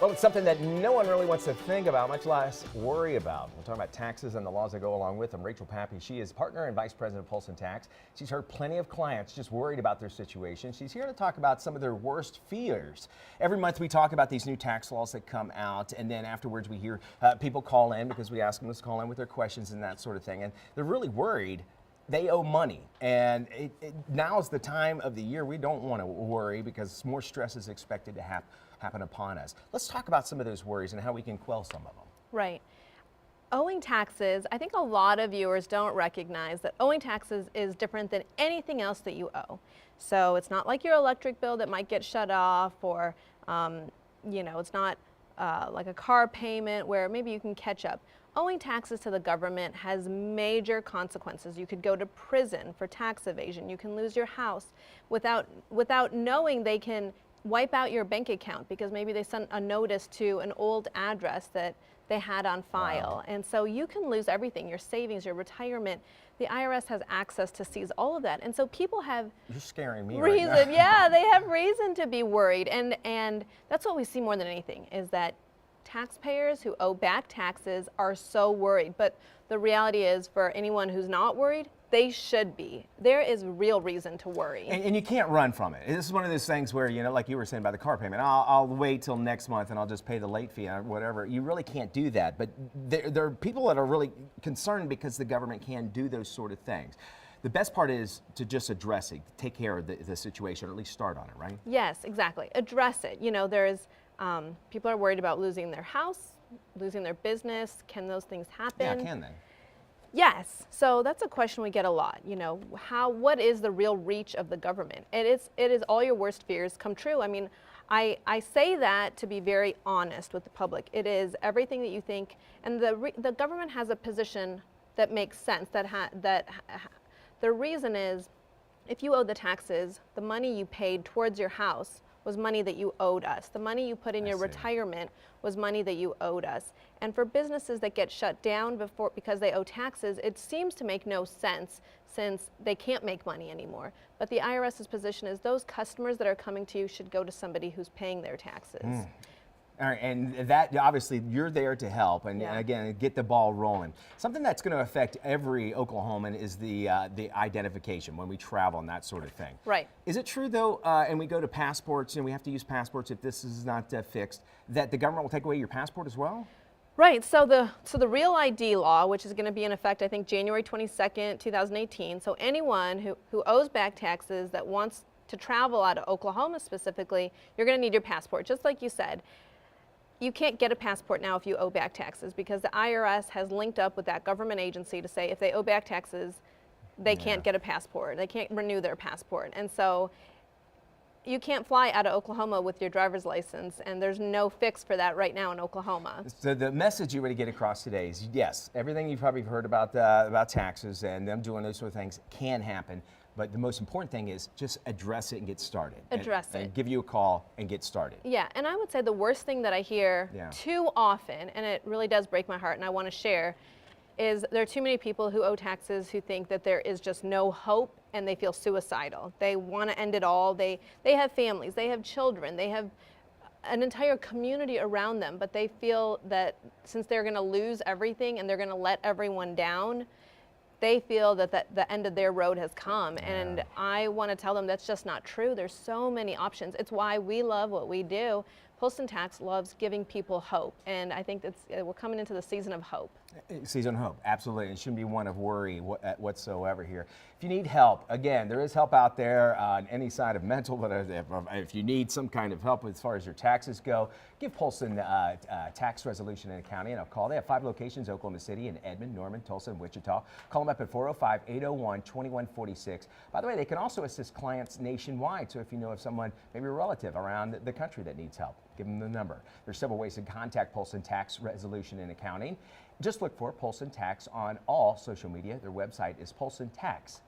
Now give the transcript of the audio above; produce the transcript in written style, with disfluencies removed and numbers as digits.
Well, it's something that no one really wants to think about, much less worry about. We're talking about taxes and the laws that go along with them. Rachel Pappy, she is partner and vice president of Polston Tax. She's heard plenty of clients just worried about their situation. She's here to talk about some of their worst fears. Every month we talk about these new tax laws that come out, and then afterwards we hear people call in because we ask them to call in with their questions and that sort of thing. And they're really worried. They owe money, and now is the time of the year we don't want to worry because more stress is expected to happen upon us. Let's talk about some of those worries and how we can quell some of them. Right. Owing taxes, I think a lot of viewers don't recognize that owing taxes is different than anything else that you owe. So it's not like your electric bill that might get shut off, or it's not like a car payment where maybe you can catch up. Owing taxes to the government has major consequences. You could go to prison for tax evasion. You can lose your house. Without knowing, they can wipe out your bank account because maybe they sent a notice to an old address that they had on file. Wow. And so you can lose everything, your savings, your retirement. The IRS has access to seize all of that. And so people have You're scaring me reason, right now. yeah, they have reason to be worried. And that's what we see more than anything, is that taxpayers who owe back taxes are so worried. But the reality is, for anyone who's not worried, they should be. There is real reason to worry. And you can't run from it. This is one of those things where, like you were saying about the car payment, I'll wait till next month and I'll just pay the late fee or whatever. You really can't do that. But there are people that are really concerned because the government can do those sort of things. The best part is to just address it, take care of the situation, or at least start on it, right? Yes, exactly. Address it. There's people are worried about losing their house, losing their business. Can those things happen? Yeah, can they? Yes. So that's a question we get a lot. What is the real reach of the government? It is all your worst fears come true. I mean, I say that to be very honest with the public. It is everything that you think, and the government has a position that makes sense. The reason is, if you owe the taxes, the money you paid towards your house was money that you owed us. The money you put in your retirement was money that you owed us. And for businesses that get shut down because they owe taxes, it seems to make no sense since they can't make money anymore. But the IRS's position is those customers that are coming to you should go to somebody who's paying their taxes. All right, and that obviously you're there to help, and again, get the ball rolling. Something that's going to affect every Oklahoman is the identification when we travel and that sort of thing. Right. Is it true though, and we go to passports and we have to use passports if this is not fixed, that the government will take away your passport as well? Right. So the Real ID law, which is going to be in effect, I think, January 22nd, 2018. So anyone who owes back taxes that wants to travel out of Oklahoma specifically, you're going to need your passport, just like you said. You can't get a passport now if you owe back taxes because the IRS has linked up with that government agency to say if they owe back taxes, they can't get a passport. They can't renew their passport. And so you can't fly out of Oklahoma with your driver's license, and there's no fix for that right now in Oklahoma. So the message you want to get across today is, yes, everything you've probably heard about taxes and them doing those sort of things can happen. But the most important thing is just address it and get started. Address it. And give you a call and get started. Yeah, and I would say the worst thing that I hear too often, and it really does break my heart and I want to share, is there are too many people who owe taxes who think that there is just no hope and they feel suicidal. They want to end it all. They have families, they have children, they have an entire community around them, but they feel that since they're going to lose everything and they're going to let everyone down, they feel that the end of their road has come. And I want to tell them that's just not true. There's so many options. It's why we love what we do. Polston Tax loves giving people hope, and I think we're coming into the season of hope. Season of hope, absolutely. It shouldn't be one of worry whatsoever here. If you need help, again, there is help out there on any side of mental, but if you need some kind of help as far as your taxes go, give Polston Tax Resolution and Accounting a call. They have 5 locations: Oklahoma City, and Edmond, Norman, Tulsa, and Wichita. Call them up at 405-801-2146. By the way, they can also assist clients nationwide, so if you know of someone, maybe a relative around the country that needs help, give them the number. There's several ways to contact Polston Tax Resolution and Accounting. Just look for Polston Tax on all social media. Their website is polstontax.com.